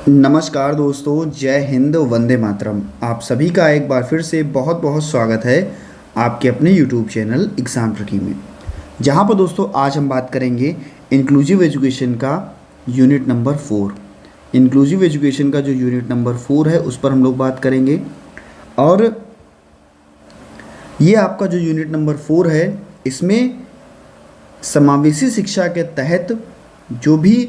नमस्कार दोस्तों, जय हिंद, वंदे मातरम। आप सभी का एक बार फिर से बहुत बहुत स्वागत है आपके अपने यूट्यूब चैनल एग्ज़ाम ट्रिकी में। जहां पर दोस्तों आज हम बात करेंगे इंक्लूसिव एजुकेशन का यूनिट नंबर 4। इंक्लूसिव एजुकेशन का जो यूनिट नंबर 4 है उस पर हम लोग बात करेंगे। और ये आपका जो यूनिट नंबर 4 है, इसमें समावेशी शिक्षा के तहत जो भी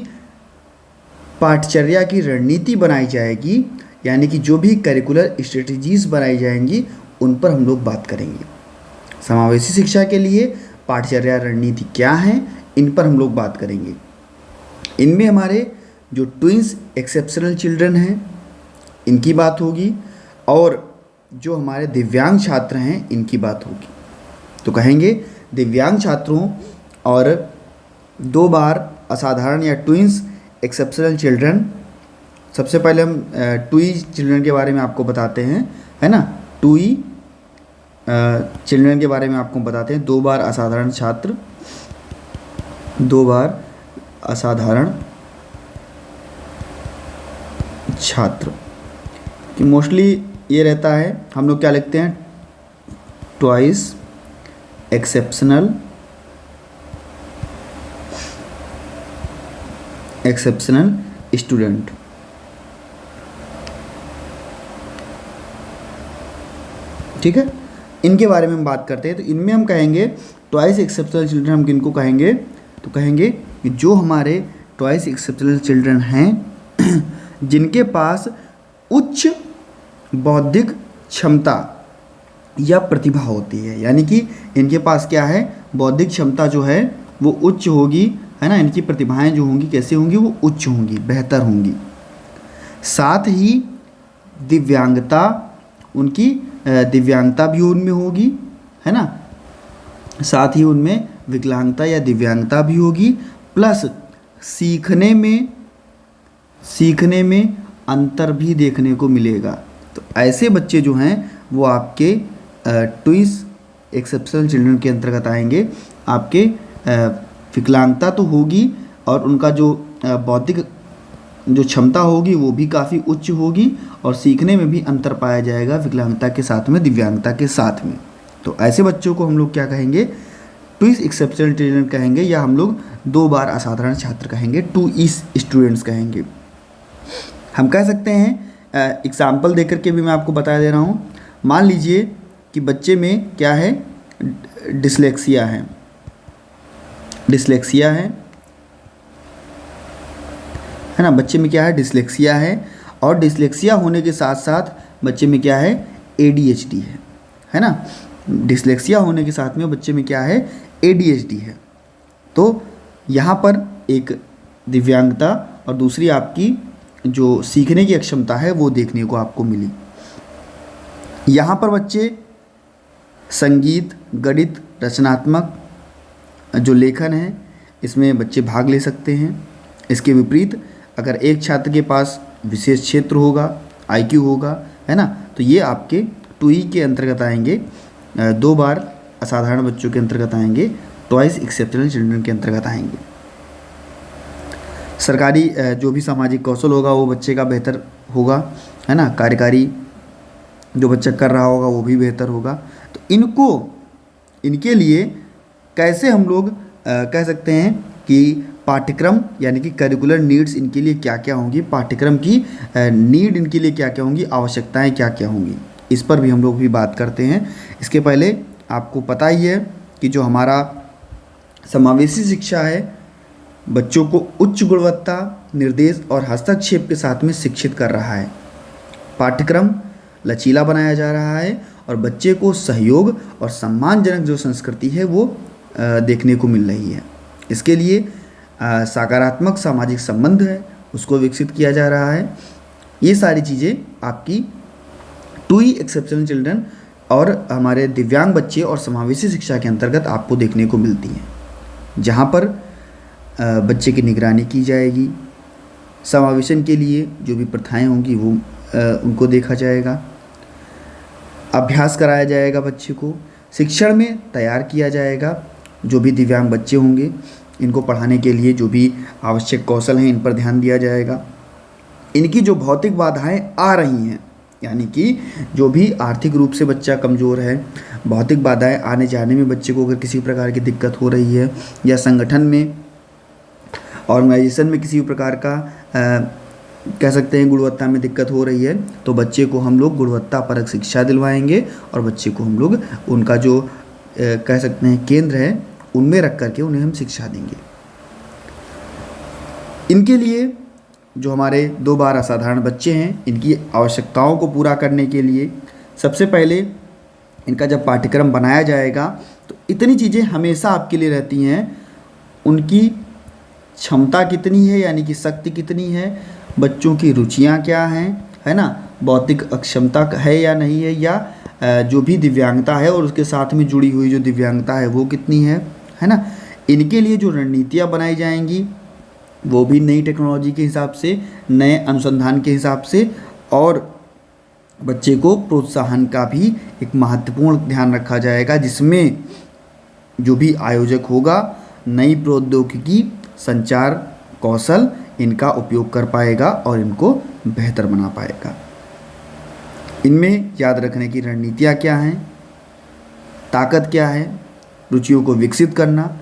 पाठचर्या की रणनीति बनाई जाएगी, यानी कि जो भी करिकुलर स्ट्रेटजीज बनाई जाएंगी, उन पर हम लोग बात करेंगे। समावेशी शिक्षा के लिए पाठचर्या रणनीति क्या है, इन पर हम लोग बात करेंगे। इनमें हमारे जो ट्विंस एक्सेप्शनल चिल्ड्रन हैं, इनकी बात होगी, और जो हमारे दिव्यांग छात्र हैं, इनकी बात होगी। तो कहेंगे दिव्यांग छात्रों और 2 बार असाधारण या ट्विंस एक्सेप्शनल चिल्ड्रन। सबसे पहले हम टूई चिल्ड्रन के बारे में आपको बताते हैं, है ना। टूई चिल्ड्रन के बारे में आपको बताते हैं। 2 बार असाधारण छात्र, 2 बार असाधारण छात्र कि मोस्टली ये रहता है, हम लोग क्या लिखते हैं, ट्वाइस एक्सेप्शनल स्टूडेंट। ठीक है, इनके बारे में हम बात करते हैं। तो इनमें हम कहेंगे ट्वाइस एक्सेप्शनल चिल्ड्रन, हम किनको कहेंगे, तो कहेंगे कि जो हमारे ट्वाइस एक्सेप्शनल चिल्ड्रन हैं जिनके पास उच्च बौद्धिक क्षमता या प्रतिभा होती है, यानी कि इनके पास क्या है, बौद्धिक क्षमता जो है वो उच्च होगी, है ना। इनकी प्रतिभाएं जो होंगी कैसे होंगी, वो उच्च होंगी, बेहतर होंगी। साथ ही दिव्यांगता, उनकी दिव्यांगता भी उनमें होगी, है ना। साथ ही उनमें विकलांगता या दिव्यांगता भी होगी, प्लस सीखने में अंतर भी देखने को मिलेगा। तो ऐसे बच्चे जो हैं वो आपके ट्विंस एक्सेप्शनल चिल्ड्रन के अंतर्गत आएंगे। आपके विकलांगता तो होगी, और उनका जो बौद्धिक जो क्षमता होगी वो भी काफ़ी उच्च होगी, और सीखने में भी अंतर पाया जाएगा विकलांगता के साथ में, दिव्यांगता के साथ में। तो ऐसे बच्चों को हम लोग क्या कहेंगे, ट्विंस एक्सेप्शनल चिल्ड्रन कहेंगे, या हम लोग 2 बार असाधारण छात्र कहेंगे, 2 स्टूडेंट्स कहेंगे। हम कह सकते हैं, एग्जाम्पल देकर के भी मैं आपको बता दे रहा हूँ। मान लीजिए कि बच्चे में क्या है, डिसलेक्सिया है, है ना। बच्चे में क्या है, डिसलेक्सिया है, और डिसलेक्सिया होने के साथ साथ बच्चे में क्या है, ADHD है ना। डिसलेक्सिया होने के साथ में बच्चे में क्या है, ADHD है। तो यहाँ पर एक दिव्यांगता और दूसरी आपकी जो सीखने की अक्षमता है वो देखने को आपको मिली। यहाँ पर बच्चे संगीत, गणित, रचनात्मक जो लेखन है, इसमें बच्चे भाग ले सकते हैं। इसके विपरीत अगर एक छात्र के पास विशेष क्षेत्र होगा, IQ होगा, है ना, तो ये आपके टूई के अंतर्गत आएंगे, 2 बार असाधारण बच्चों के अंतर्गत आएंगे, ट्वाइस एक्सेप्शनल चिल्ड्रन के अंतर्गत आएंगे। सरकारी जो भी सामाजिक कौशल होगा वो बच्चे का बेहतर होगा, है ना। कार्यकारी जो बच्चा कर रहा होगा वो भी बेहतर होगा। तो इनके लिए कैसे हम लोग कह सकते हैं कि पाठ्यक्रम, यानी कि करिकुलर नीड्स इनके लिए क्या क्या होंगी, पाठ्यक्रम की नीड इनके लिए क्या क्या होंगी, आवश्यकताएं क्या क्या होंगी, इस पर भी हम लोग भी बात करते हैं। इसके पहले आपको पता ही है कि जो हमारा समावेशी शिक्षा है, बच्चों को उच्च गुणवत्ता, निर्देश और हस्तक्षेप के साथ में शिक्षित कर रहा है। पाठ्यक्रम लचीला बनाया जा रहा है, और बच्चे को सहयोग और सम्मानजनक जो संस्कृति है वो देखने को मिल रही है। इसके लिए सकारात्मक सामाजिक संबंध है उसको विकसित किया जा रहा है। ये सारी चीज़ें आपकी टूई एक्सेप्शनल चिल्ड्रन और हमारे दिव्यांग बच्चे और समावेशी शिक्षा के अंतर्गत आपको देखने को मिलती हैं, जहाँ पर बच्चे की निगरानी की जाएगी। समावेशन के लिए जो भी प्रथाएं होंगी वो उनको देखा जाएगा, अभ्यास कराया जाएगा, बच्चे को शिक्षण में तैयार किया जाएगा। जो भी दिव्यांग बच्चे होंगे इनको पढ़ाने के लिए जो भी आवश्यक कौशल हैं इन पर ध्यान दिया जाएगा। इनकी जो भौतिक बाधाएं आ रही हैं, यानी कि जो भी आर्थिक रूप से बच्चा कमज़ोर है, भौतिक बाधाएं आने जाने में बच्चे को अगर किसी प्रकार की दिक्कत हो रही है, या संगठन में, ऑर्गेनाइजेशन में किसी प्रकार का कह सकते हैं गुणवत्ता में दिक्कत हो रही है, तो बच्चे को हम लोग गुणवत्ता परक शिक्षा दिलवाएंगे और बच्चे को हम लोग उनका जो कह सकते हैं केंद्र है उनमें रख करके उन्हें हम शिक्षा देंगे। इनके लिए जो हमारे 2 बार असाधारण बच्चे हैं, इनकी आवश्यकताओं को पूरा करने के लिए सबसे पहले इनका जब पाठ्यक्रम बनाया जाएगा तो इतनी चीज़ें हमेशा आपके लिए रहती हैं। उनकी क्षमता कितनी है, यानी कि शक्ति कितनी है, बच्चों की रुचियां क्या हैं, है ना, बौद्धिक अक्षमता है या नहीं है, या जो भी दिव्यांगता है और उसके साथ में जुड़ी हुई जो दिव्यांगता है वो कितनी है ना। इनके लिए जो रणनीतियाँ बनाई जाएंगी वो भी नई टेक्नोलॉजी के हिसाब से, नए अनुसंधान के हिसाब से, और बच्चे को प्रोत्साहन का भी एक महत्वपूर्ण ध्यान रखा जाएगा, जिसमें जो भी आयोजक होगा नई प्रौद्योगिकी, संचार कौशल इनका उपयोग कर पाएगा और इनको बेहतर बना पाएगा। इनमें याद रखने की रणनीतियाँ क्या हैं, ताकत क्या है, रुचियों को विकसित करना,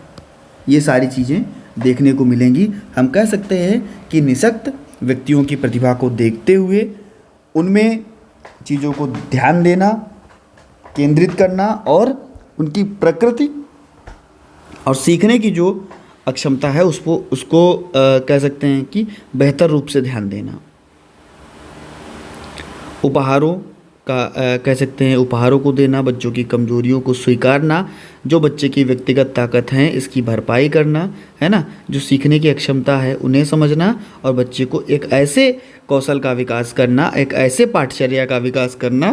ये सारी चीज़ें देखने को मिलेंगी। हम कह सकते हैं कि निःशक्त व्यक्तियों की प्रतिभा को देखते हुए उनमें चीज़ों को ध्यान देना, केंद्रित करना और उनकी प्रकृति और सीखने की जो अक्षमता है उसको कह सकते हैं कि बेहतर रूप से ध्यान देना। उपहारों का कह सकते हैं उपहारों को देना, बच्चों की कमजोरियों को स्वीकारना, जो बच्चे की व्यक्तिगत ताकत हैं इसकी भरपाई करना, है ना, जो सीखने की अक्षमता है उन्हें समझना और बच्चे को एक ऐसे कौशल का विकास करना, एक ऐसे पाठचर्या का विकास करना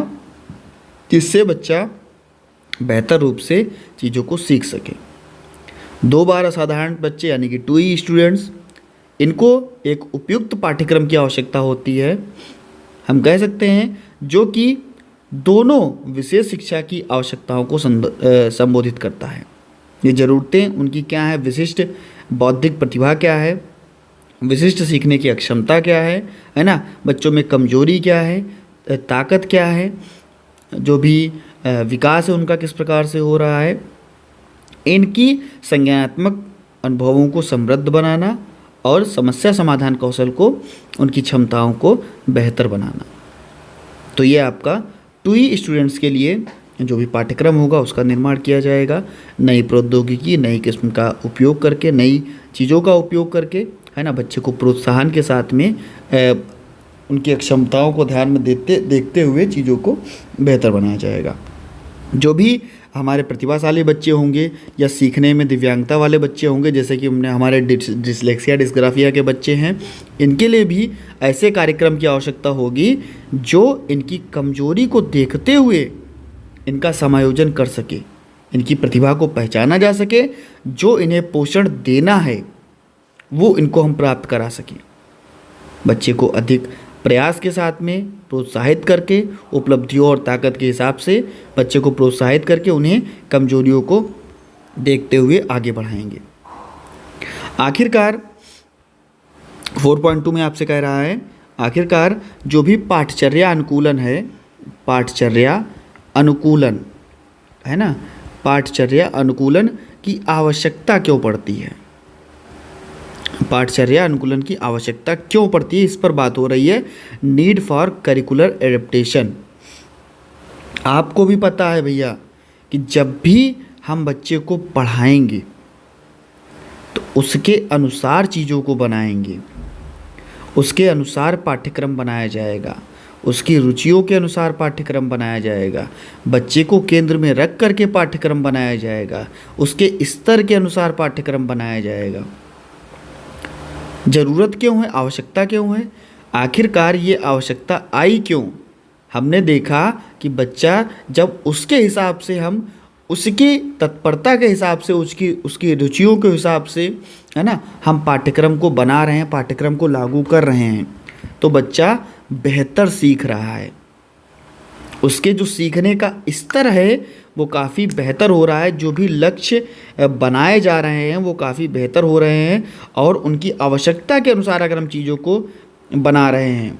जिससे बच्चा बेहतर रूप से चीज़ों को सीख सके। 2 बार असाधारण बच्चे यानी कि 2E स्टूडेंट्स, इनको एक उपयुक्त पाठ्यक्रम की आवश्यकता होती है। हम कह सकते हैं जो कि दोनों विशेष शिक्षा की आवश्यकताओं को संबोधित करता है। ये ज़रूरतें उनकी क्या है, विशिष्ट बौद्धिक प्रतिभा क्या है, विशिष्ट सीखने की अक्षमता क्या है ना, बच्चों में कमजोरी क्या है, ताकत क्या है, जो भी विकास है उनका किस प्रकार से हो रहा है, इनकी संज्ञानात्मक अनुभवों को समृद्ध बनाना और समस्या समाधान कौशल को, उनकी क्षमताओं को बेहतर बनाना। तो ये आपका 2E स्टूडेंट्स के लिए जो भी पाठ्यक्रम होगा उसका निर्माण किया जाएगा, नई प्रौद्योगिकी, नई किस्म का उपयोग करके, नई चीज़ों का उपयोग करके, है ना, बच्चे को प्रोत्साहन के साथ में उनकी क्षमताओं को ध्यान में देखते हुए चीज़ों को बेहतर बनाया जाएगा। जो भी हमारे प्रतिभाशाली बच्चे होंगे या सीखने में दिव्यांगता वाले बच्चे होंगे, जैसे कि हमने हमारे डिसलेक्सिया डिस्ग्राफिया के बच्चे हैं, इनके लिए भी ऐसे कार्यक्रम की आवश्यकता होगी जो इनकी कमजोरी को देखते हुए इनका समायोजन कर सके, इनकी प्रतिभा को पहचाना जा सके, जो इन्हें पोषण देना है वो इनको हम प्राप्त करा सकें। बच्चे को अधिक प्रयास के साथ में प्रोत्साहित करके, उपलब्धियों और ताकत के हिसाब से बच्चे को प्रोत्साहित करके उन्हें कमजोरियों को देखते हुए आगे बढ़ाएंगे। आखिरकार 4.2 में आपसे कह रहा है, आखिरकार जो भी पाठचर्या अनुकूलन है, पाठचर्या अनुकूलन है ना, पाठचर्या अनुकूलन की आवश्यकता क्यों पड़ती है, पाठचर्या अनुकूलन की आवश्यकता क्यों पड़ती है, इस पर बात हो रही है। Need for curricular adaptation. आपको भी पता है भैया कि जब भी हम बच्चे को पढ़ाएंगे तो उसके अनुसार चीज़ों को बनाएंगे, उसके अनुसार पाठ्यक्रम बनाया जाएगा, उसकी रुचियों के अनुसार पाठ्यक्रम बनाया जाएगा, बच्चे को केंद्र में रख करके पाठ्यक्रम बनाया जाएगा, उसके स्तर के अनुसार पाठ्यक्रम बनाया जाएगा। ज़रूरत क्यों है, आवश्यकता क्यों है, आखिरकार ये आवश्यकता आई क्यों? हमने देखा कि बच्चा जब उसके हिसाब से, हम उसकी तत्परता के हिसाब से, उसकी रुचियों के हिसाब से, है ना, हम पाठ्यक्रम को बना रहे हैं, पाठ्यक्रम को लागू कर रहे हैं, तो बच्चा बेहतर सीख रहा है, उसके जो सीखने का स्तर है वो काफ़ी बेहतर हो रहा है, जो भी लक्ष्य बनाए जा रहे हैं वो काफ़ी बेहतर हो रहे हैं, और उनकी आवश्यकता के अनुसार अगर हम चीज़ों को बना रहे हैं,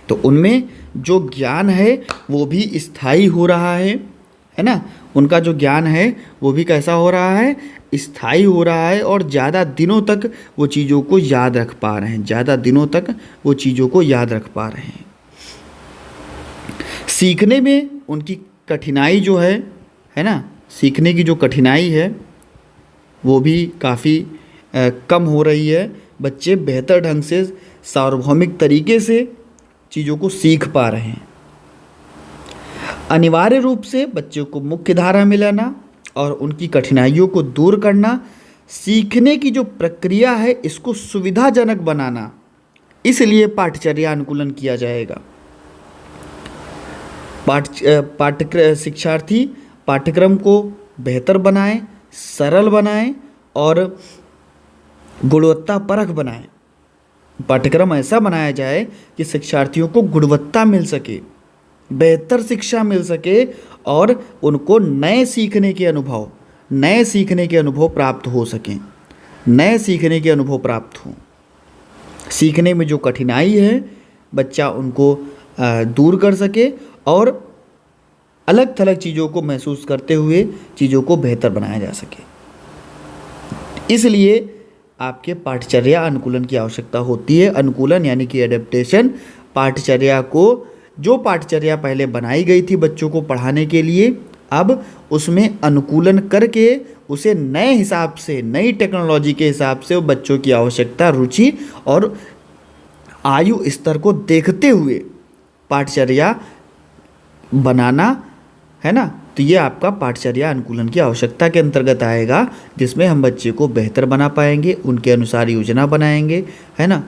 तो उनमें जो ज्ञान है वो भी स्थायी हो रहा है ना। उनका जो ज्ञान है वो भी कैसा हो रहा है, स्थायी हो रहा है, और ज़्यादा दिनों तक वो चीज़ों को याद रख पा रहे हैं, ज़्यादा दिनों तक वो चीज़ों को याद रख पा रहे हैं। सीखने में उनकी कठिनाई जो है ना, सीखने की जो कठिनाई है वो भी काफ़ी कम हो रही है। बच्चे बेहतर ढंग से सार्वभौमिक तरीके से चीज़ों को सीख पा रहे हैं। अनिवार्य रूप से बच्चों को मुख्य धारा में लाना और उनकी कठिनाइयों को दूर करना, सीखने की जो प्रक्रिया है इसको सुविधाजनक बनाना, इसलिए पाठचर्या अनुकूलन किया जाएगा। शिक्षार्थी पाठ्यक्रम को बेहतर बनाएं, सरल बनाएं और गुणवत्तापरक बनाएं। पाठ्यक्रम ऐसा बनाया जाए कि शिक्षार्थियों को गुणवत्ता मिल सके, बेहतर शिक्षा मिल सके और उनको नए सीखने के अनुभव प्राप्त हो सकें, नए सीखने के अनुभव प्राप्त हों। सीखने में जो कठिनाई है बच्चा उनको दूर कर सके और अलग थलग चीज़ों को महसूस करते हुए चीज़ों को बेहतर बनाया जा सके। इसलिए आपके पाठचर्या अनुकूलन की आवश्यकता होती है। अनुकूलन यानी कि एडेप्टेशन, पाठचर्या को, जो पाठचर्या पहले बनाई गई थी बच्चों को पढ़ाने के लिए, अब उसमें अनुकूलन करके उसे नए हिसाब से, नई टेक्नोलॉजी के हिसाब से वो बच्चों की आवश्यकता, रुचि और आयु स्तर को देखते हुए पाठचर्या बनाना है ना। तो ये आपका पाठचर्या अनुकूलन की आवश्यकता के अंतर्गत आएगा, जिसमें हम बच्चे को बेहतर बना पाएंगे, उनके अनुसार योजना बनाएंगे, है ना,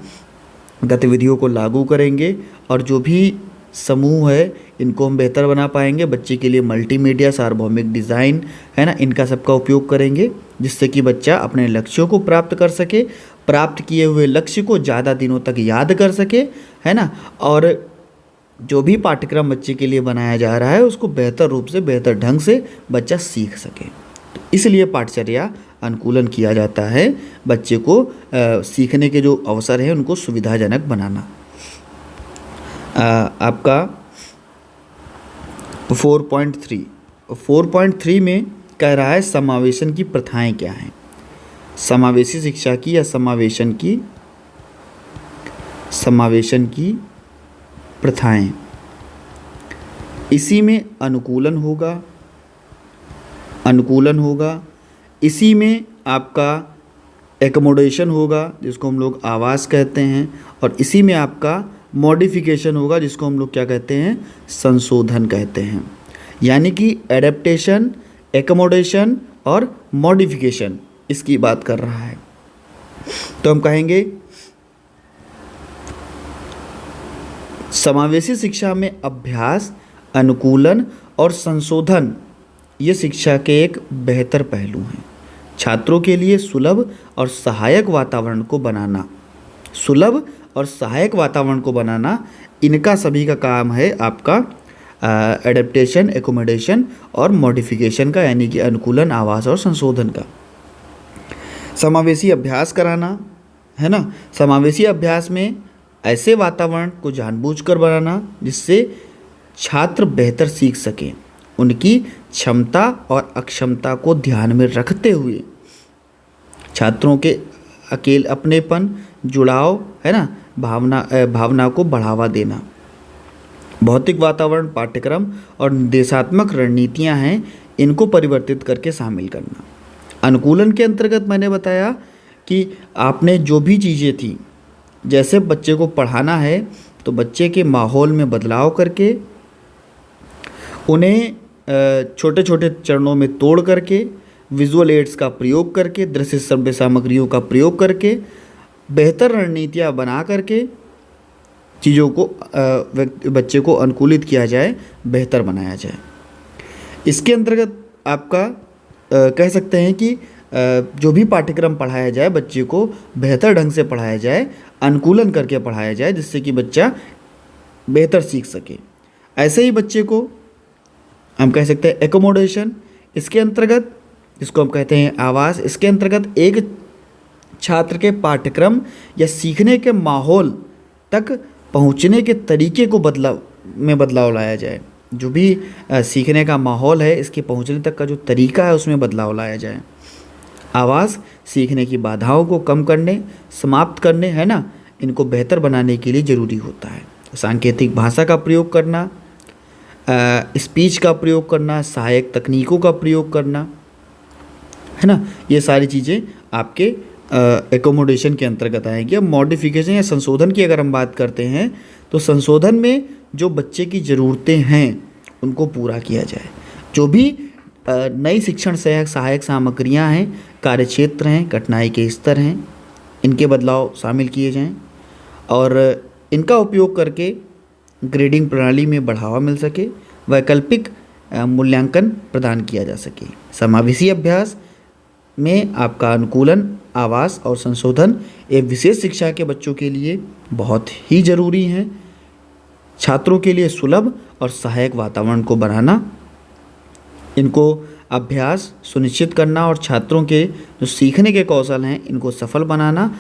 गतिविधियों को लागू करेंगे और जो भी समूह है इनको हम बेहतर बना पाएंगे। बच्चे के लिए मल्टीमीडिया, सार्वभौमिक डिज़ाइन, है ना, इनका सबका उपयोग करेंगे, जिससे कि बच्चा अपने लक्ष्यों को प्राप्त कर सके, प्राप्त किए हुए लक्ष्य को ज़्यादा दिनों तक याद कर सके, है ना, और जो भी पाठ्यक्रम बच्चे के लिए बनाया जा रहा है उसको बेहतर रूप से, बेहतर ढंग से बच्चा सीख सके। तो इसलिए पाठचर्या अनुकूलन किया जाता है, बच्चे को सीखने के जो अवसर हैं उनको सुविधाजनक बनाना। आपका 4.3 में कह रहा है समावेशन की प्रथाएं क्या हैं। समावेशी शिक्षा की या समावेशन की प्रथाएं, इसी में अनुकूलन होगा, इसी में आपका एकोमोडेशन होगा जिसको हम लोग आवास कहते हैं, और इसी में आपका मॉडिफिकेशन होगा जिसको हम लोग क्या कहते हैं, संशोधन कहते हैं। यानी कि एडेप्टेशन, एकोमोडेशन और मॉडिफिकेशन, इसकी बात कर रहा है। तो हम कहेंगे समावेशी शिक्षा में अभ्यास, अनुकूलन और संशोधन ये शिक्षा के एक बेहतर पहलू हैं। छात्रों के लिए सुलभ और सहायक वातावरण को बनाना, इनका सभी का काम है आपका एडेप्टेशन, एकोमोडेशन और मॉडिफिकेशन का, यानी कि अनुकूलन, आवास और संशोधन का। समावेशी अभ्यास कराना, है ना। समावेशी अभ्यास में ऐसे वातावरण को जानबूझकर बनाना जिससे छात्र बेहतर सीख सकें, उनकी क्षमता और अक्षमता को ध्यान में रखते हुए छात्रों के अपनेपन, जुड़ाव, है ना, भावना को बढ़ावा देना। भौतिक वातावरण, पाठ्यक्रम और निर्देशात्मक रणनीतियां हैं, इनको परिवर्तित करके शामिल करना। अनुकूलन के अंतर्गत मैंने बताया कि आपने जो भी चीज़ें थी, जैसे बच्चे को पढ़ाना है तो बच्चे के माहौल में बदलाव करके, उन्हें छोटे छोटे चरणों में तोड़ करके, विजुअल एड्स का प्रयोग करके, दृश्य श्रव्य सामग्रियों का प्रयोग करके, बेहतर रणनीतियाँ बना करके चीज़ों को बच्चे को अनुकूलित किया जाए, बेहतर बनाया जाए। इसके अंतर्गत आपका कह सकते हैं कि जो भी पाठ्यक्रम पढ़ाया जाए बच्चे को बेहतर ढंग से पढ़ाया जाए, अनुकूलन करके पढ़ाया जाए, जिससे कि बच्चा बेहतर सीख सके। ऐसे ही बच्चे को हम कह सकते हैं एकोमोडेशन, इसके अंतर्गत जिसको हम कहते हैं आवास, इसके अंतर्गत एक छात्र के पाठ्यक्रम या सीखने के माहौल तक पहुँचने के तरीके को बदलाव लाया जाए। जो भी सीखने का माहौल है, इसके पहुँचने तक का जो तरीका है उसमें बदलाव लाया जाए। आवाज़ सीखने की बाधाओं को कम करने, समाप्त करने, है ना, इनको बेहतर बनाने के लिए ज़रूरी होता है। सांकेतिक भाषा का प्रयोग करना, स्पीच का प्रयोग करना, सहायक तकनीकों का प्रयोग करना, है ना, ये सारी चीज़ें आपके एकोमोडेशन के अंतर्गत आएंगी। अब मॉडिफिकेशन या संशोधन की अगर हम बात करते हैं तो संशोधन में जो बच्चे की ज़रूरतें हैं उनको पूरा किया जाए। जो भी नई शिक्षण सहायक सामग्रियां हैं, कार्यक्षेत्र हैं, कठिनाई के स्तर हैं, इनके बदलाव शामिल किए जाएं और इनका उपयोग करके ग्रेडिंग प्रणाली में बढ़ावा मिल सके, वैकल्पिक मूल्यांकन प्रदान किया जा सके। समावेशी अभ्यास में आपका अनुकूलन, आवास और संशोधन एक विशेष शिक्षा के बच्चों के लिए बहुत ही ज़रूरी हैं। छात्रों के लिए सुलभ और सहायक वातावरण को बनाना, इनको अभ्यास सुनिश्चित करना और छात्रों के जो सीखने के कौशल हैं इनको सफल बनाना,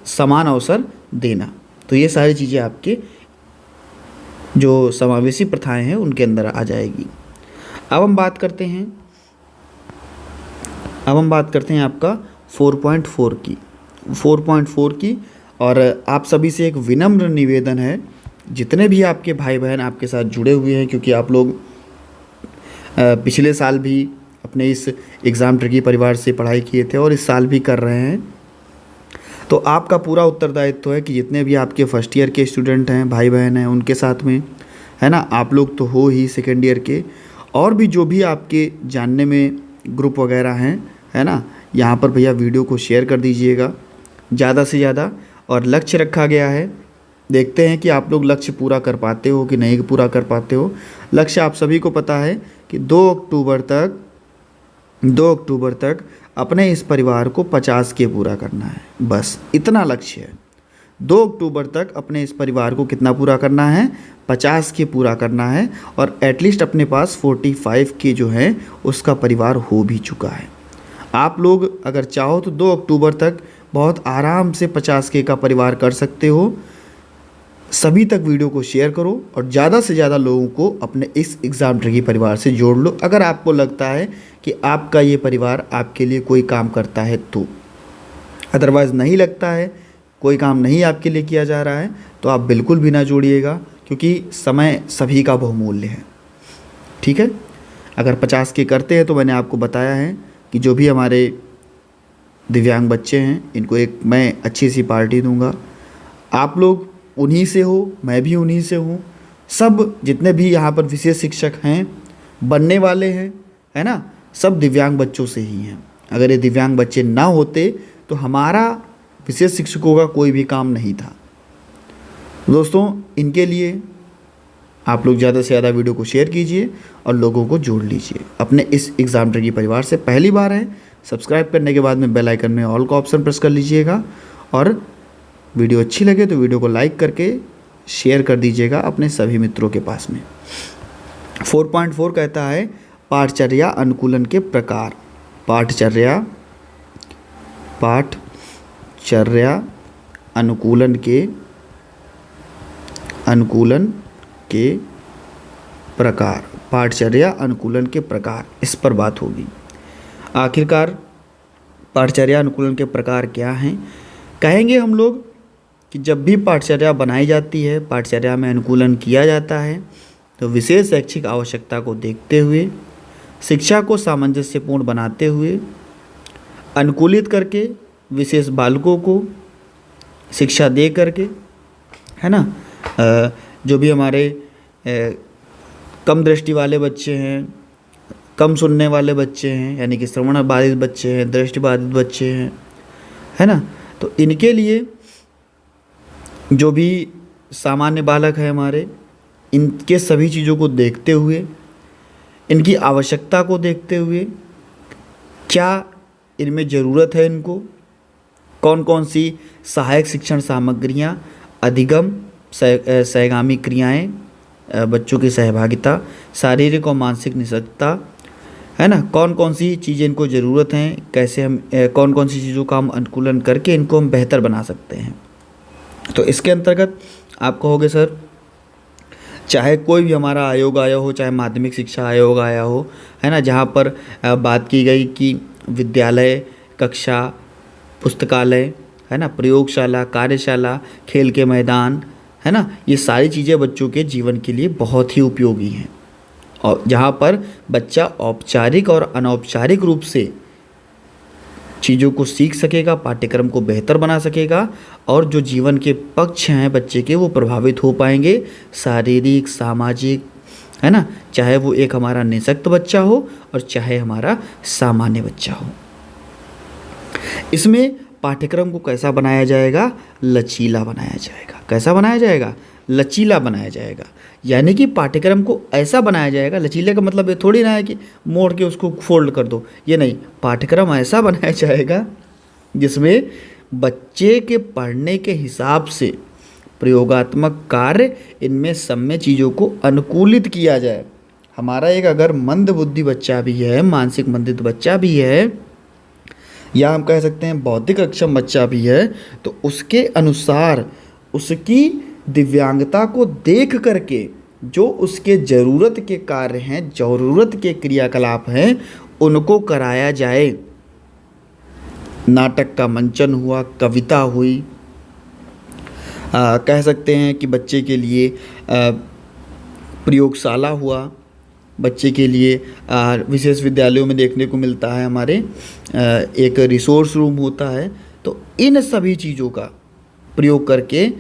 समान अवसर देना। तो ये सारी चीज़ें आपके जो समावेशी प्रथाएं हैं उनके अंदर आ जाएगी। अब हम बात करते हैं आपका 4.4 की। और आप सभी से एक विनम्र निवेदन है, जितने भी आपके भाई बहन आपके साथ जुड़े हुए हैं, क्योंकि आप लोग पिछले साल भी अपने इस एग्ज़ाम ट्रिकी परिवार से पढ़ाई किए थे और इस साल भी कर रहे हैं, तो आपका पूरा उत्तरदायित्व है कि जितने भी आपके फर्स्ट ईयर के स्टूडेंट हैं, भाई बहन हैं, उनके साथ में, है ना, आप लोग तो हो ही सेकेंड ईयर के, और भी जो भी आपके जानने में ग्रुप वगैरह हैं, है ना, यहाँ पर भैया वीडियो को शेयर कर दीजिएगा ज़्यादा से ज़्यादा। और लक्ष्य रखा गया है, देखते हैं कि आप लोग लक्ष्य पूरा कर पाते हो कि नहीं पूरा कर पाते हो। लक्ष्य आप सभी को पता है कि 2 अक्टूबर तक अपने इस परिवार को 50 के पूरा करना है, बस इतना लक्ष्य है। 2 अक्टूबर तक अपने इस परिवार को कितना पूरा करना है, 50 के पूरा करना है, और एटलीस्ट अपने पास 45 के जो है उसका परिवार हो भी चुका है। आप लोग अगर चाहो तो 2 अक्टूबर तक बहुत आराम से 50 के का परिवार कर सकते हो। सभी तक वीडियो को शेयर करो और ज़्यादा से ज़्यादा लोगों को अपने इस एग्ज़ाम ट्रिकी परिवार से जोड़ लो, अगर आपको लगता है कि आपका ये परिवार आपके लिए कोई काम करता है तो। अदरवाइज़ नहीं लगता है, कोई काम नहीं आपके लिए किया जा रहा है, तो आप बिल्कुल भी ना जोड़िएगा, क्योंकि समय सभी का बहुमूल्य है। ठीक है, अगर 50 के करते हैं तो मैंने आपको बताया है कि जो भी हमारे दिव्यांग बच्चे हैं इनको एक मैं अच्छी सी पार्टी दूंगा। आप लोग उन्हीं से हो, मैं भी उन्हीं से हूँ, सब जितने भी यहाँ पर विशेष शिक्षक हैं, बनने वाले हैं, है ना, सब दिव्यांग बच्चों से ही हैं। अगर ये दिव्यांग बच्चे ना होते तो हमारा विशेष शिक्षकों का कोई भी काम नहीं था। दोस्तों, इनके लिए आप लोग ज़्यादा से ज़्यादा वीडियो को शेयर कीजिए और लोगों को जोड़ लीजिए अपने इस एग्ज़ाम ट्रिकी परिवार से। पहली बार है, सब्सक्राइब करने के बाद में बेल आइकन में ऑल का ऑप्शन प्रेस कर लीजिएगा, और वीडियो अच्छी लगे तो वीडियो को लाइक करके शेयर कर दीजिएगा अपने सभी मित्रों के पास में। 4.4 कहता है पाठचर्या अनुकूलन के प्रकार। पाठचर्या अनुकूलन के प्रकार। पाठचर्या अनुकूलन के प्रकार, इस पर बात होगी। आखिरकार पाठचर्या अनुकूलन के प्रकार क्या हैं? कहेंगे हम लोग कि जब भी पाठचर्या बनाई जाती है, पाठचर्या में अनुकूलन किया जाता है, तो विशेष शैक्षिक आवश्यकता को देखते हुए, शिक्षा को सामंजस्यपूर्ण बनाते हुए, अनुकूलित करके, विशेष बालकों को शिक्षा दे करके, है ना, जो भी हमारे कम दृष्टि वाले बच्चे हैं, कम सुनने वाले बच्चे हैं, यानी कि श्रवण बाधित बच्चे हैं, दृष्टि बाधित बच्चे हैं, है ना, तो इनके लिए जो भी सामान्य बालक है हमारे, इनके सभी चीज़ों को देखते हुए, इनकी आवश्यकता को देखते हुए, क्या इनमें ज़रूरत है, इनको कौन कौन सी सहायक शिक्षण सामग्रियाँ, अधिगम, सहगामी क्रियाएं, बच्चों की सहभागिता, शारीरिक और मानसिक निषक्ता, है ना, कौन कौन सी चीज़ें इनको ज़रूरत हैं, कैसे हम कौन कौन सी चीज़ों का हम अनुकूलन करके इनको हम बेहतर बना सकते हैं। तो इसके अंतर्गत आप कहोगे सर, चाहे कोई भी हमारा आयोग आया हो, चाहे माध्यमिक शिक्षा आयोग आया हो, है ना, जहाँ पर बात की गई कि विद्यालय, कक्षा, पुस्तकालय, है ना, प्रयोगशाला, कार्यशाला, खेल के मैदान, है ना, ये सारी चीज़ें बच्चों के जीवन के लिए बहुत ही उपयोगी हैं, और जहाँ पर बच्चा औपचारिक और अनौपचारिक रूप से चीज़ों को सीख सकेगा, पाठ्यक्रम को बेहतर बना सकेगा, और जो जीवन के पक्ष हैं बच्चे के वो प्रभावित हो पाएंगे, शारीरिक, सामाजिक, है ना, चाहे वो एक हमारा निःशक्त बच्चा हो और चाहे हमारा सामान्य बच्चा हो। इसमें पाठ्यक्रम को कैसा बनाया जाएगा? लचीला बनाया जाएगा। कैसा बनाया जाएगा? लचीला बनाया जाएगा। यानी कि पाठ्यक्रम को ऐसा बनाया जाएगा, लचीले का मतलब ये थोड़ी ना है कि मोड़ के उसको फोल्ड कर दो, ये नहीं, पाठ्यक्रम ऐसा बनाया जाएगा जिसमें बच्चे के पढ़ने के हिसाब से प्रयोगात्मक कार्य, इनमें सब में चीज़ों को अनुकूलित किया जाए। हमारा एक अगर मंद बुद्धि बच्चा भी है, मानसिक मंदित बच्चा भी है, या हम कह सकते हैं बौद्धिक अक्षम बच्चा भी है, तो उसके अनुसार उसकी दिव्यांगता को देख करके जो उसके ज़रूरत के कार्य हैं, ज़रूरत के क्रियाकलाप हैं, उनको कराया जाए। नाटक का मंचन हुआ, कविता हुई, कह सकते हैं कि बच्चे के लिए प्रयोगशाला हुआ, बच्चे के लिए विशेष विद्यालयों में देखने को मिलता है हमारे एक रिसोर्स रूम होता है। तो इन सभी चीज़ों का प्रयोग करके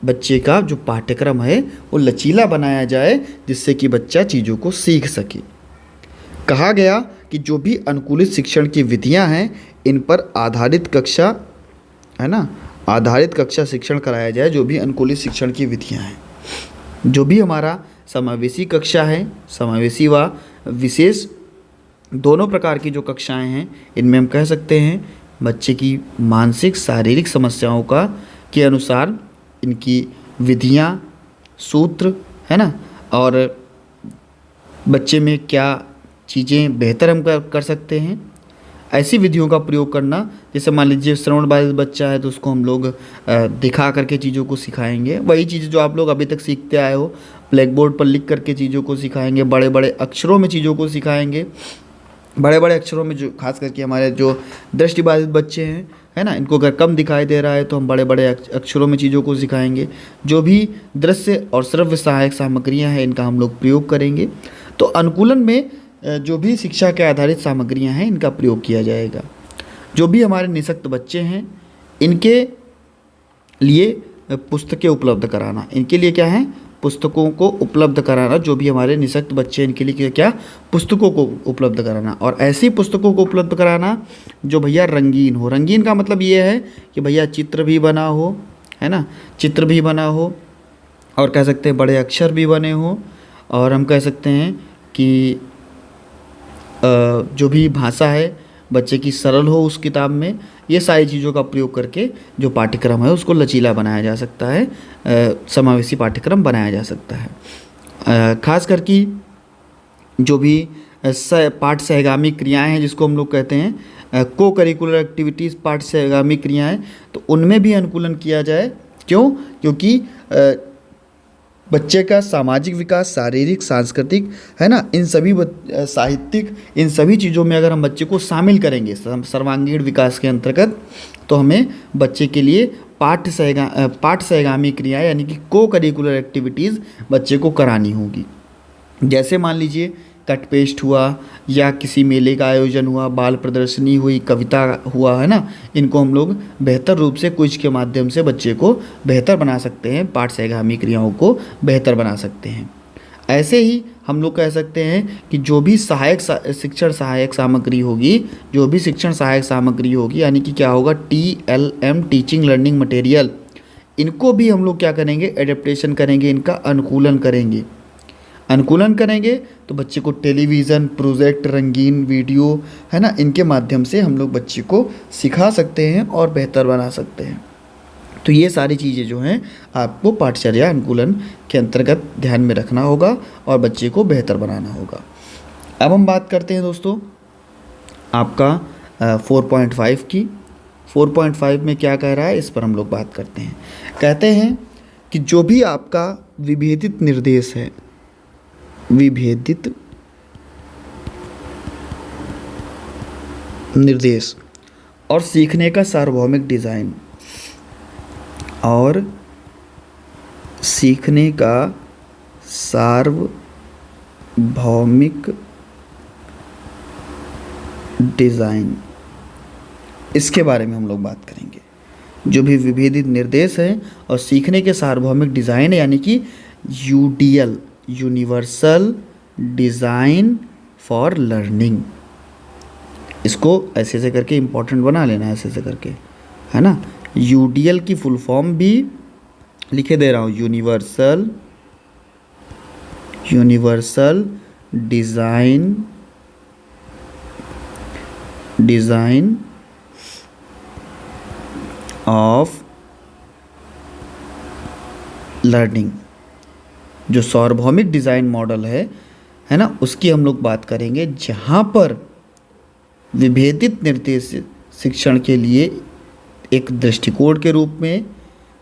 बच्चे का जो पाठ्यक्रम है वो लचीला बनाया जाए, जिससे कि बच्चा चीज़ों को सीख सके। कहा गया कि जो भी अनुकूलित शिक्षण की विधियां हैं, इन पर आधारित कक्षा, है ना, आधारित कक्षा शिक्षण कराया जाए। जो भी अनुकूलित शिक्षण की विधियां हैं, जो भी हमारा समावेशी कक्षा है, समावेशी व विशेष दोनों प्रकार की जो कक्षाएं हैं, इनमें हम कह सकते हैं बच्चे की मानसिक शारीरिक समस्याओं का के अनुसार इनकी विधियां, सूत्र, है ना, और बच्चे में क्या चीज़ें बेहतर हम कर सकते हैं, ऐसी विधियों का प्रयोग करना। जैसे मान लीजिए श्रवण बाधित बच्चा है तो उसको हम लोग दिखा करके चीज़ों को सिखाएंगे, वही चीज़ जो आप लोग अभी तक सीखते आए हो, ब्लैक बोर्ड पर लिख करके चीज़ों को सिखाएंगे, बड़े बड़े अक्षरों में चीज़ों को सिखाएंगे। बड़े बड़े अक्षरों में जो खास करके हमारे जो दृष्टिबाधित बच्चे हैं, है ना, इनको अगर कम दिखाई दे रहा है तो हम बड़े बड़े अक्षरों में चीज़ों को सिखाएंगे। जो भी दृश्य और श्रव्य सहायक सामग्रियां हैं, इनका हम लोग प्रयोग करेंगे। तो अनुकूलन में जो भी शिक्षा के आधारित सामग्रियां हैं, इनका प्रयोग किया जाएगा। जो भी हमारे निःशक्त बच्चे हैं, इनके लिए पुस्तकें उपलब्ध कराना, इनके लिए क्या है, पुस्तकों को उपलब्ध कराना। जो भी हमारे निःशक्त बच्चे हैं, इनके लिए क्या, पुस्तकों को उपलब्ध कराना, और ऐसी पुस्तकों को उपलब्ध कराना जो भैया रंगीन हो। रंगीन का मतलब ये है कि भैया चित्र भी बना हो, है ना, चित्र भी बना हो, और कह सकते हैं बड़े अक्षर भी बने हो, और हम कह सकते हैं कि जो भी भाषा है बच्चे की सरल हो उस किताब में। ये सारी चीज़ों का प्रयोग करके जो पाठ्यक्रम है उसको लचीला बनाया जा सकता है, समावेशी पाठ्यक्रम बनाया जा सकता है। खास करके जो भी पाठ सहगामी क्रियाएं हैं, जिसको हम लोग कहते हैं को करिकुलर एक्टिविटीज़, पाठ सहगामी क्रियाएं, तो उनमें भी अनुकूलन किया जाए। क्यों? क्योंकि बच्चे का सामाजिक विकास, शारीरिक, सांस्कृतिक, है ना, इन सभी साहित्यिक, इन सभी चीज़ों में अगर हम बच्चे को शामिल करेंगे सर्वांगीण विकास के अंतर्गत, तो हमें बच्चे के लिए पाठ सहगामी क्रिया यानी कि को करिकुलर एक्टिविटीज़ बच्चे को करानी होगी। जैसे मान लीजिए कट पेस्ट हुआ, या किसी मेले का आयोजन हुआ, बाल प्रदर्शनी हुई, कविता हुआ, है ना, इनको हम लोग बेहतर रूप से क्विज के माध्यम से बच्चे को बेहतर बना सकते हैं, पाठ सहगामी क्रियाओं को बेहतर बना सकते हैं। ऐसे ही हम लोग कह सकते हैं कि जो भी शिक्षण सहायक सामग्री होगी, जो भी शिक्षण सहायक सामग्री होगी, यानी कि क्या होगा, TLM, टीचिंग लर्निंग मटेरियल, इनको भी हम लोग क्या करेंगे, एडेप्टेशन करेंगे, इनका अनुकूलन करेंगे। अनुकूलन करेंगे तो बच्चे को टेलीविज़न, प्रोजेक्ट, रंगीन वीडियो, है ना, इनके माध्यम से हम लोग बच्चे को सिखा सकते हैं और बेहतर बना सकते हैं। तो ये सारी चीज़ें जो हैं आपको पाठचर्या अनुकूलन के अंतर्गत ध्यान में रखना होगा और बच्चे को बेहतर बनाना होगा। अब हम बात करते हैं दोस्तों आपका 4.5 की, 4.5 में क्या कह रहा है इस पर हम लोग बात करते हैं। कहते हैं कि जो भी आपका विभेदित निर्देश है, विभेदित निर्देश और सीखने का सार्वभौमिक डिज़ाइन, और सीखने का सार्वभौमिक डिज़ाइन, इसके बारे में हम लोग बात करेंगे। जो भी विभेदित निर्देश है और सीखने के सार्वभौमिक डिज़ाइन यानी कि UDL, universal design for learning, इसको ऐसे ऐसे करके इम्पोर्टेंट बना लेना, ऐसे ऐसे करके, है ना। यूडीएल की फुल फॉर्म भी लिखे दे रहा हूँ, यूनिवर्सल डिज़ाइन ऑफ लर्निंग। जो सार्वभौमिक डिज़ाइन मॉडल है ना, उसकी हम लोग बात करेंगे, जहाँ पर विभेदित निर्देश शिक्षण के लिए एक दृष्टिकोण के रूप में,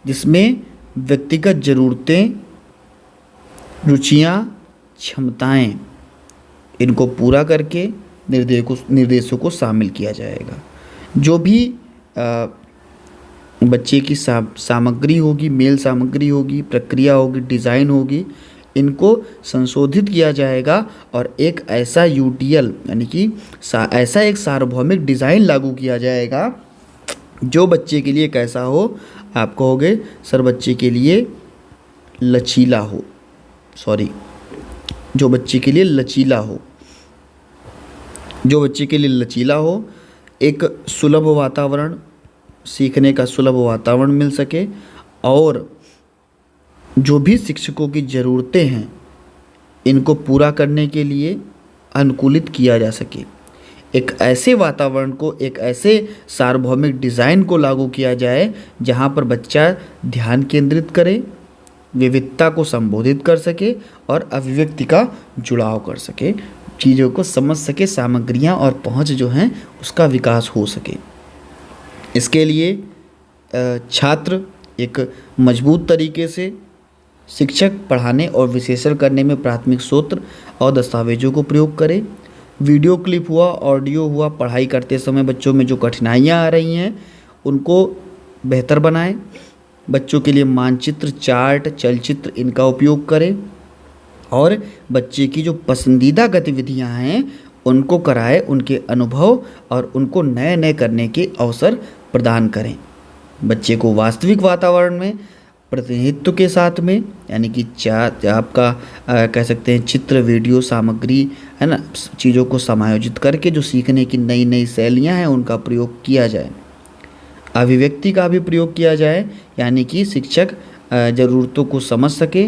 जिसमें व्यक्तिगत ज़रूरतें, रुचियाँ, क्षमताएं, इनको पूरा करके निर्देशों को शामिल किया जाएगा। जो भी बच्चे की सामग्री होगी, मेल सामग्री होगी, प्रक्रिया होगी, डिज़ाइन होगी, इनको संशोधित किया जाएगा और एक ऐसा यूडीएल यानी कि ऐसा एक सार्वभौमिक डिज़ाइन लागू किया जाएगा जो बच्चे के लिए कैसा हो, आप कहोगे सर बच्चे के लिए लचीला हो, जो बच्चे के लिए लचीला हो, एक सुलभ वातावरण, सीखने का सुलभ वातावरण मिल सके, और जो भी शिक्षकों की ज़रूरतें हैं इनको पूरा करने के लिए अनुकूलित किया जा सके। एक ऐसे वातावरण को, एक ऐसे सार्वभौमिक डिज़ाइन को लागू किया जाए जहाँ पर बच्चा ध्यान केंद्रित करे, विविधता को संबोधित कर सके और अभिव्यक्ति का जुड़ाव कर सके, चीज़ों को समझ सके, सामग्रियाँ और पहुँच जो हैं उसका विकास हो सके। इसके लिए छात्र एक मजबूत तरीके से शिक्षक पढ़ाने और विश्लेषण करने में प्राथमिक सूत्र और दस्तावेजों को प्रयोग करें। वीडियो क्लिप हुआ, ऑडियो हुआ, पढ़ाई करते समय बच्चों में जो कठिनाइयाँ आ रही हैं उनको बेहतर बनाएं। बच्चों के लिए मानचित्र, चार्ट, चलचित्र, इनका उपयोग करें और बच्चे की जो पसंदीदा गतिविधियाँ हैं उनको कराएं, उनके अनुभव और उनको नए नए करने के अवसर प्रदान करें। बच्चे को वास्तविक वातावरण में प्रतिनिधित्व के साथ में, यानी कि आपका कह सकते हैं चित्र, वीडियो सामग्री, है ना, चीज़ों को समायोजित करके जो सीखने की नई नई शैलियाँ हैं उनका प्रयोग किया जाए। अभिव्यक्ति का भी प्रयोग किया जाए, यानी कि शिक्षक ज़रूरतों को समझ सके,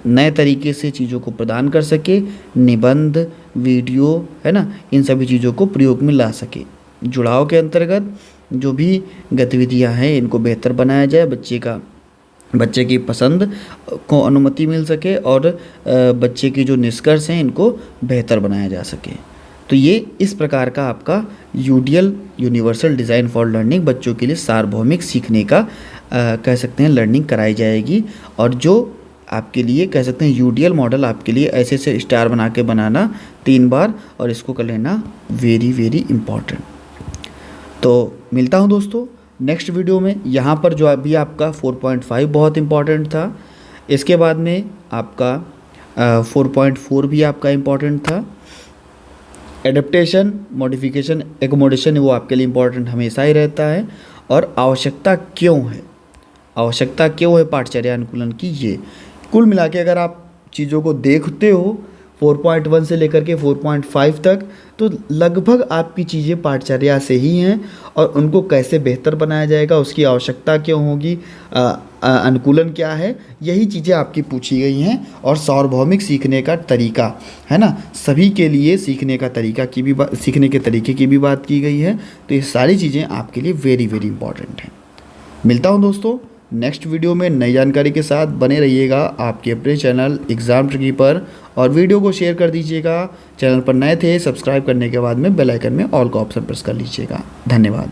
नए तरीके से चीज़ों को प्रदान कर सके, निबंध, वीडियो, है ना, इन सभी चीज़ों को प्रयोग में ला सके। जुड़ाव के अंतर्गत जो भी गतिविधियां हैं इनको बेहतर बनाया जाए, बच्चे की पसंद को अनुमति मिल सके और बच्चे की जो निष्कर्ष हैं इनको बेहतर बनाया जा सके। तो ये इस प्रकार का आपका UDL, universal design for learning, बच्चों के लिए सार्वभौमिक सीखने का कह सकते हैं लर्निंग कराई जाएगी। और जो आपके लिए कह सकते हैं यूडीएल मॉडल आपके लिए ऐसे से स्टार बना के बनाना 3 बार और इसको कर लेना वेरी वेरी इम्पॉर्टेंट। तो मिलता हूँ दोस्तों नेक्स्ट वीडियो में। यहाँ पर जो अभी आपका 4.5 बहुत इम्पॉर्टेंट था, इसके बाद में आपका 4.4 भी आपका इम्पॉर्टेंट था। एडेप्टेशन, मॉडिफिकेशन, एकोमोडेशन वो आपके लिए इम्पॉर्टेंट हमेशा ही रहता है। और आवश्यकता क्यों है पाठचर्या अनुकूलन की, ये कुल मिला के अगर आप चीज़ों को देखते हो 4.1 से लेकर के 4.5 तक, तो लगभग आपकी चीज़ें पाठचर्या से ही हैं। और उनको कैसे बेहतर बनाया जाएगा, उसकी आवश्यकता क्यों होगी, अनुकूलन क्या है, यही चीज़ें आपकी पूछी गई हैं। और सार्वभौमिक सीखने का तरीका, है ना, सभी के लिए सीखने के तरीके की भी बात की गई है। तो ये सारी चीज़ें आपके लिए वेरी वेरी इंपॉर्टेंट हैं। मिलता हूँ दोस्तों नेक्स्ट वीडियो में नई जानकारी के साथ। बने रहिएगा आपके अपने चैनल एग्ज़ाम ट्रिकी पर और वीडियो को शेयर कर दीजिएगा। चैनल पर नए थे सब्सक्राइब करने के बाद में बेल आइकन में ऑल का ऑप्शन प्रेस कर लीजिएगा। धन्यवाद।